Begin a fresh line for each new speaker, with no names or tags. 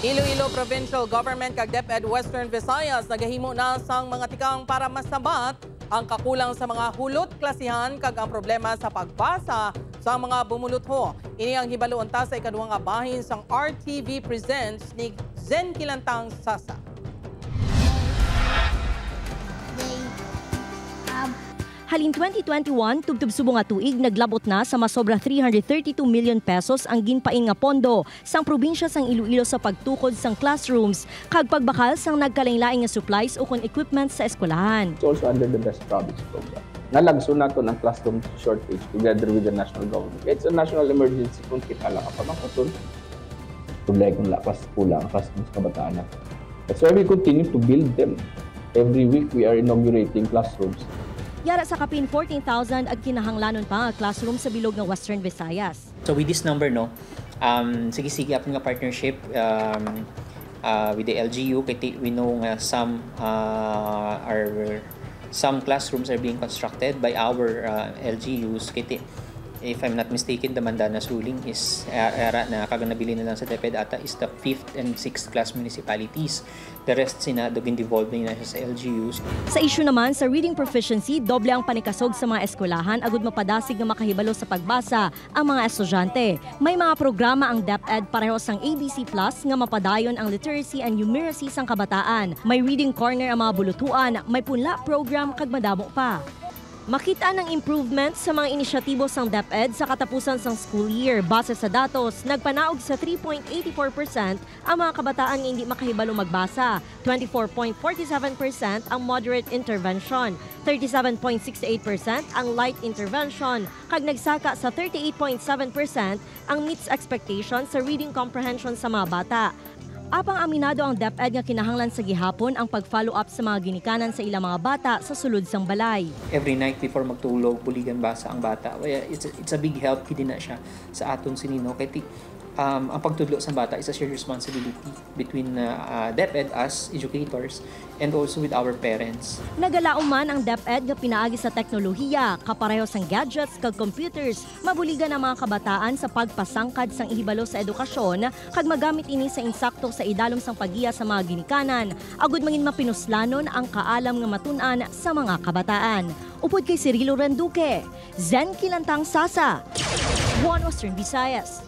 Iloilo Provincial Government kag DepEd Western Visayas nagahimo na sang mga tikang para masabat ang kakulang sa mga hulot klasihan kag ang problema sa pagbasa sa mga bumulutho. Ini ang hibaluon ta sa ikaduhang nga bahin sang RTV Presents ni Zen Kilantang Sasa.
Halin 2021, tubtub subong nga tuig, naglabot na sa masobra 332 million pesos ang ginpain nga pondo sang probinsya sang Iloilo sa pagtukod sang classrooms kag pagbakal sang nagkalain-laing nga supplies o kon equipment sa eskwelahan.
It's also under the Best Province Program. Nalagso na ito ng classroom shortage together with the national government. It's a national emergency kung kita lang kapag makutun. Problema kung lakas kulang ang classrooms kabataan. That's why we continue to build them. Every week we are inaugurating classrooms.
Yara sa kapin 14,000 ang kinahanglanon pa nga classroom sa bilog ng Western Visayas.
So with this number, sige-sige nga partnership with the LGU. We know some classrooms are being constructed by our LGUs. If I'm not mistaken, the Mandanas ruling is era na kaganabili na lang sa DepEd ata is the 5th and 6th class municipalities. The rest sinadogin devolved na siya sa LGUs.
Sa issue naman sa reading proficiency, doble ang panikasog sa mga eskwelahan agud mapadasig nga makahibalo sa pagbasa ang mga estudyante. May mga programa ang DepEd pareho sang ABC Plus nga mapadayon ang literacy and numeracy sang kabataan. May reading corner ang mga bulutuan, may punla program kag madamo pa. Makita ng improvement sa mga inisyatibo sang DepEd sa katapusan sang school year. Base sa datos, nagpanaog sa 3.84% ang mga kabataan nga hindi makahibalo magbasa, 24.47% ang moderate intervention, 37.68% ang light intervention, kag nagsaka sa 38.7% ang meets expectation sa reading comprehension sa mga bata. Apang aminado ang DepEd nga kinahanglan sa gihapon ang pag-follow up sa mga ginikanan sa ilang mga bata sa sulod sang balay.
Every night before magtulog, buligan basa ang bata. It's a big help din na siya sa aton sinino. Kaya ang pagtudlo sa bata is a shared responsibility between DepEd as educators and also with our parents.
Nagalaom man ang DepEd nga pinaagi sa teknolohiya, kapareho sang gadgets kag computers, mabuligan ang mga kabataan sa pagpasangkad sang ihibalo sa edukasyon kag magamit ini sa insakto sa idalom sang pagiya sa mga ginikanan, agud mangin mapinuslanon ang kaalam nga matun-an sa mga kabataan. Upod kay Cirilo Renduque, Zen Kilantang Sasa, One Western Visayas.